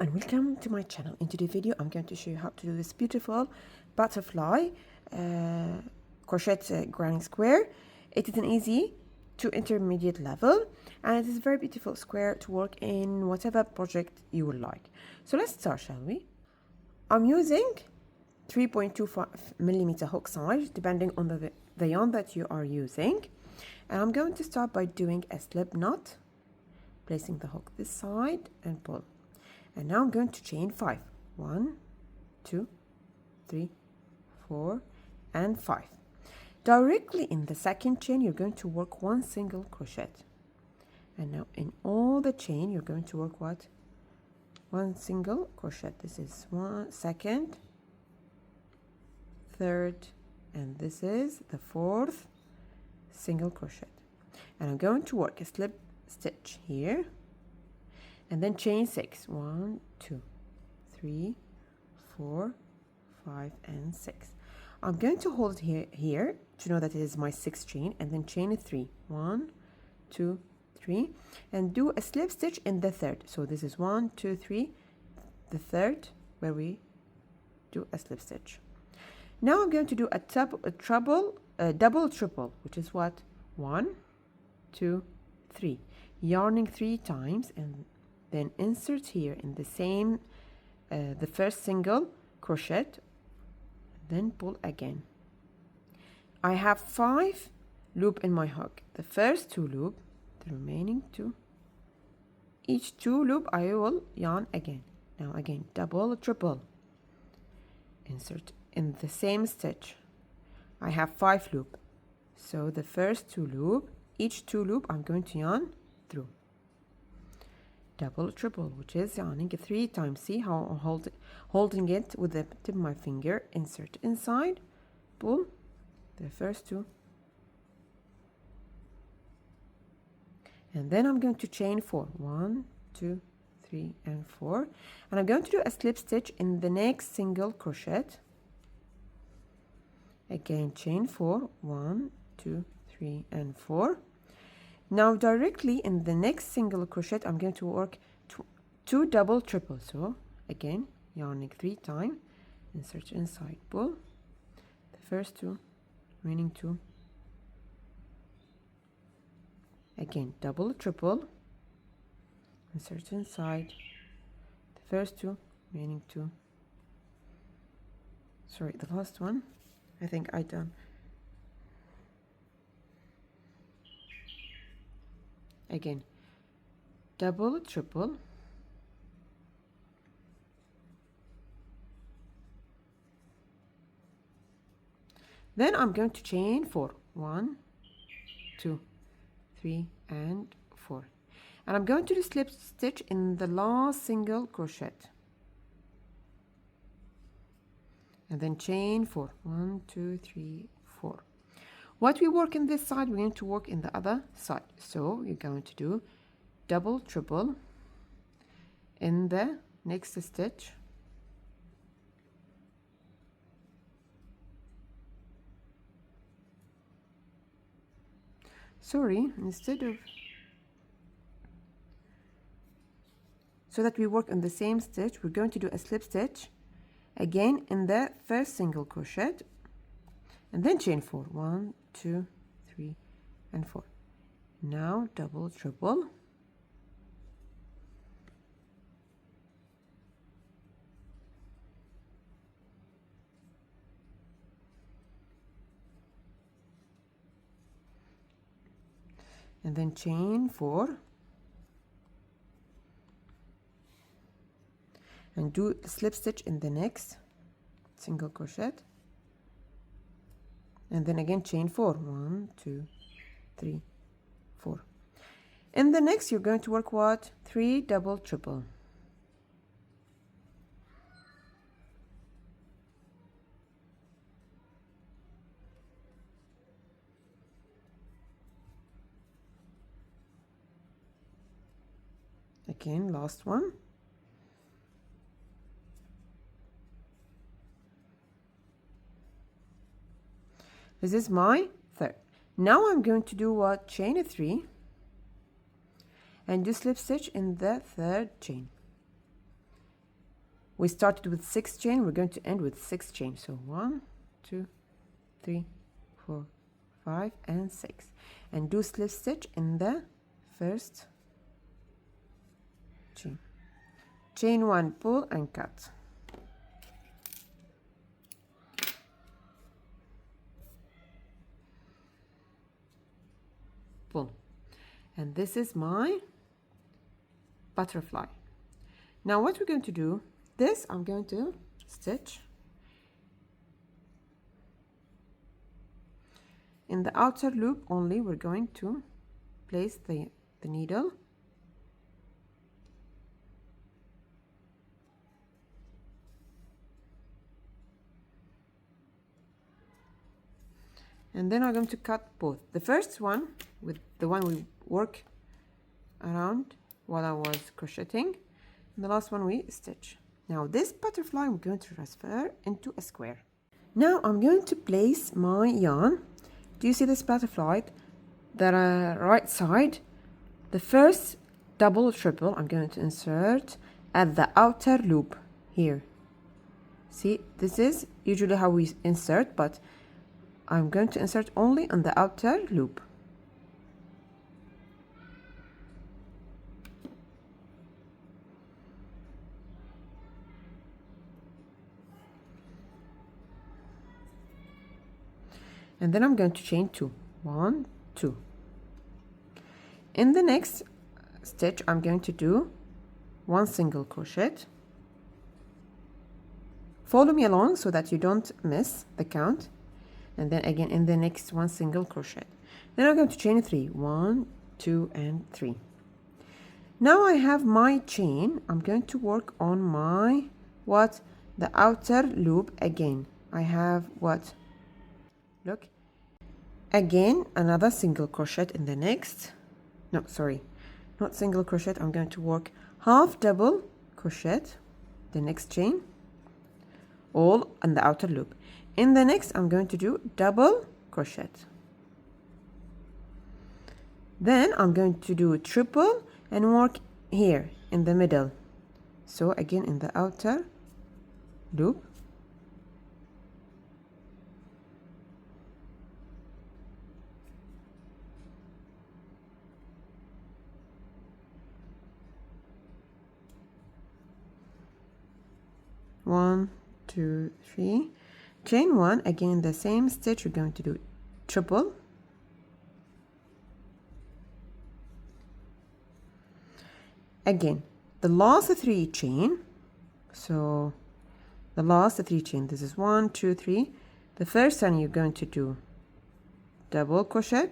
and welcome to my channel. In today's video I'm going to show you how to do this beautiful butterfly crochet granny square. It is an easy to intermediate level and it is a very beautiful square to work in whatever project you would like. So let's start, shall we? I'm using 3.25 millimeter hook size depending on the yarn that you are using, and I'm going to start by doing a slip knot, placing the hook this side and pull. And now I'm going to chain 5. 1, 2, 3, 4, and 5. Directly in the second chain, you're going to work 1 single crochet. And now in all the chain, you're going to work what? 1 single crochet. This is 1 second, third, and this is the 4th single crochet. And I'm going to work a slip stitch here. And then chain 6. 1, 2, 3, 4, 5, and 6. I'm going to hold here to know that it is my 6th chain, and then chain 3. 1, 2, 3, and do a slip stitch in the 3rd. So this is 1, 2, 3, the 3rd where we do a slip stitch. Now I'm going to do a double triple, which is what? 1, 2, 3, yarning 3 times, and then insert here in the same the first single crochet, then pull again. I have 5 loop in my hook. The first 2 loop, the remaining 2, each 2 loop I will yarn again. Now again, double triple, insert in the same stitch. I have 5 loop, so the first 2 loop, each 2 loop I'm going to yarn through. Double triple, which is yarning 3 times. See how I'm holding it with the tip of my finger. Insert inside, pull the first 2, and then I'm going to chain 4. 1, 2, 3, and 4, and I'm going to do a slip stitch in the next single crochet. Again, chain 4. 1, 2, 3, and 4. Now directly in the next single crochet I'm going to work 2 double triple. So again, yarning 3 times, insert inside, pull the first 2, remaining 2, again double triple, insert inside, the first 2, remaining 2, sorry, the last one I think I done. Again, double triple, then I'm going to chain 4. 1, 2, 3, and 4, and I'm going to do slip stitch in the last single crochet, and then chain 4. 1, 2, 3, 4. What we work in this side, we're going to work in the other side. So you're going to do double triple in the next stitch, sorry, instead of, so that we work on the same stitch, we're going to do a slip stitch again in the first single crochet, and then chain 4. 1, 2, 3, and 4. Now double triple, and then chain 4, and do the slip stitch in the next single crochet, and then again chain 4. 1, 2, 3, 4. In the next you're going to work what? 3 double triple, again last one, this is my 3rd. Now I'm going to do what? Chain 3 and do slip stitch in the 3rd chain. we started with 6 chain, we're going to end with 6 chain. So 1, 2, 3, 4, 5 and 6, and do slip stitch in the first chain. Chain 1, pull and cut. Pull. And this is my butterfly. Now what we're going to do, this I'm going to stitch in the outer loop only. We're going to place the needle and then I'm going to cut both. The first one with the one we work around while I was crocheting, and the last one we stitch. Now this butterfly I'm going to transfer into a square. Now I'm going to place my yarn. Do you see this butterfly? The right side, the first double triple I'm going to insert at the outer loop here. See, this is usually how we insert, but I'm going to insert only on the outer loop. And then I'm going to chain 2. 1, 2. In the next stitch, I'm going to do 1 single crochet. Follow me along so that you don't miss the count. And then again in the next 1 single crochet. Then I'm going to chain 3. 1, 2 and 3. Now I have my chain. I'm going to work on my the outer loop again. I have look, again another single crochet in the next, no, sorry, not single crochet. I'm going to work half double crochet the next chain, all on the outer loop. In the next I'm going to do double crochet, then I'm going to do triple and work here in the middle. So again in the outer loop, one, 2, 3, chain 1, again the same stitch. We're going to do triple, again the last 3 chain. So the last 3 chain, this is 1, 2, 3. The first one you're going to do double crochet,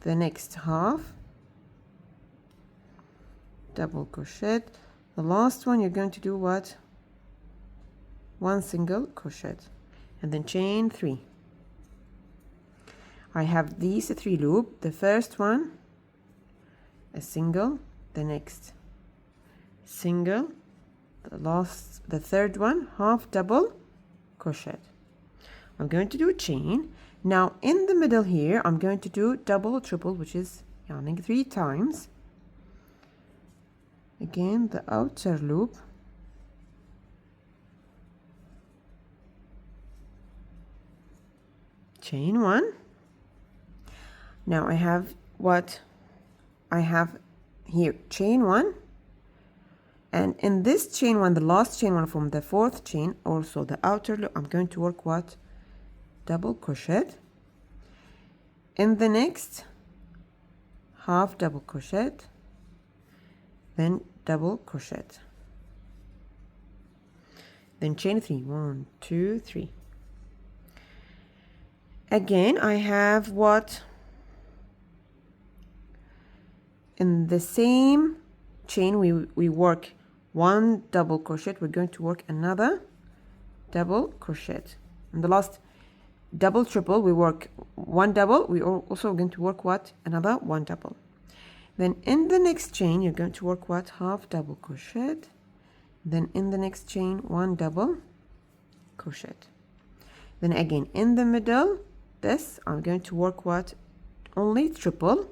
the next half double crochet, the last one you're going to do 1 single crochet, and then chain 3. I have these 3 loops. The first one a single, the next single, the third one half double crochet. I'm going to do a chain. Now in the middle here I'm going to do double triple, which is yarning 3 times. Again the outer loop, chain 1. Now I have here, chain 1, and in this chain 1, the last chain 1 from the 4th chain, also the outer loop, I'm going to work double crochet. In the next half double crochet, then double crochet, then chain 3. 1, 2, 3. Again I have in the same chain we work 1 double crochet. We're going to work another double crochet. In the last double triple we work 1 double. We are also going to work another 1 double. Then in the next chain you're going to work half double crochet. Then in the next chain 1 double crochet. Then again in the middle, this I'm going to work only triple,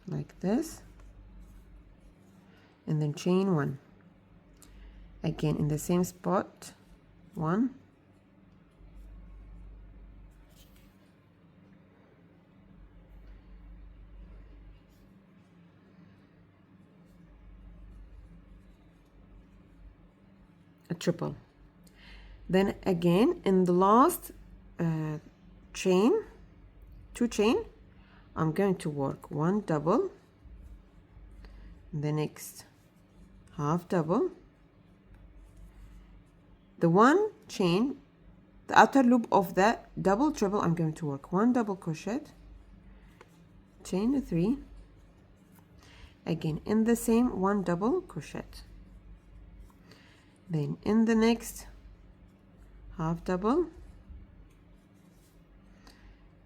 like this. and then chain 1. Again in the same spot, 1, a triple. Then again in the last chain, 2 chain, I'm going to work 1 double, the next half double, the 1 chain, the outer loop of the double triple, I'm going to work 1 double crochet, chain 3, again in the same 1 double crochet, then in the next half double,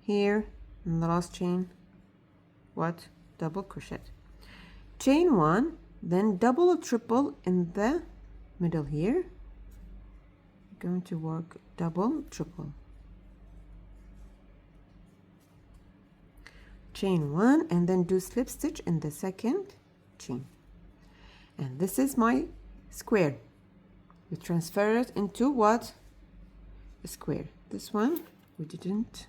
here in the last chain, what, double crochet, chain 1, then double or triple in the middle here, going to work double triple, chain 1, and then do slip stitch in the second chain. And this is my square. We transfer it into what, a square. This one we didn't.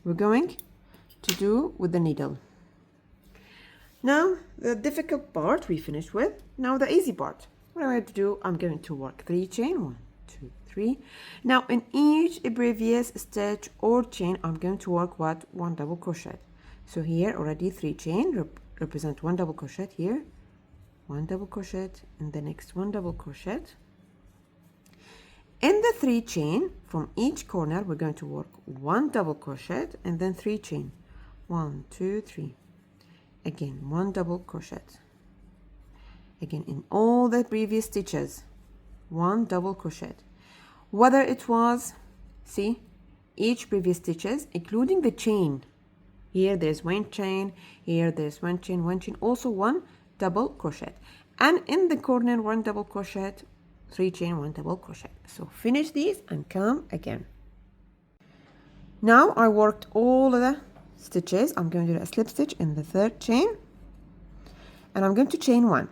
We're going to do with the needle. Now the difficult part we finished with. Now the easy part. What I'm going to do, I'm going to work 3 chain, 1, 2, 3. Now in each previous stitch or chain, I'm going to work what, 1 double crochet. So here already 3 chain represent 1 double crochet here, 1 double crochet, and the next 1 double crochet. In the 3 chain from each corner, we're going to work 1 double crochet and then 3 chain, 1, 2, 3. Again 1 double crochet. Again in all the previous stitches, 1 double crochet. Whether it was, see, each previous stitches, including the chain. Here there's 1 chain, here there's 1 chain, 1 chain, also 1 double crochet. And in the corner, 1 double crochet, 3 chain, 1 double crochet. So finish these and come again. Now I worked all of the stitches. I'm going to do a slip stitch in the 3rd chain, and I'm going to chain 1.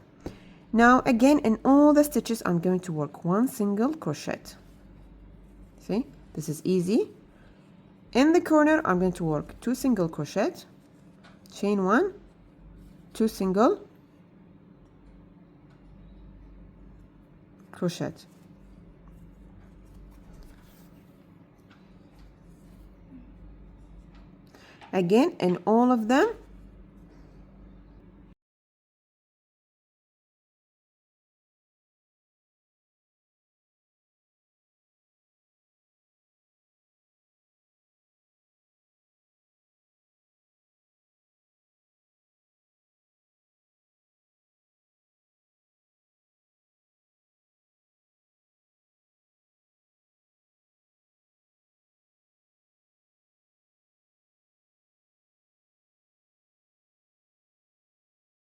Now again in all the stitches, I'm going to work 1 single crochet. See, this is easy. In the corner, I'm going to work 2 single crochet, chain 1, 2 single crochet. Again in all of them,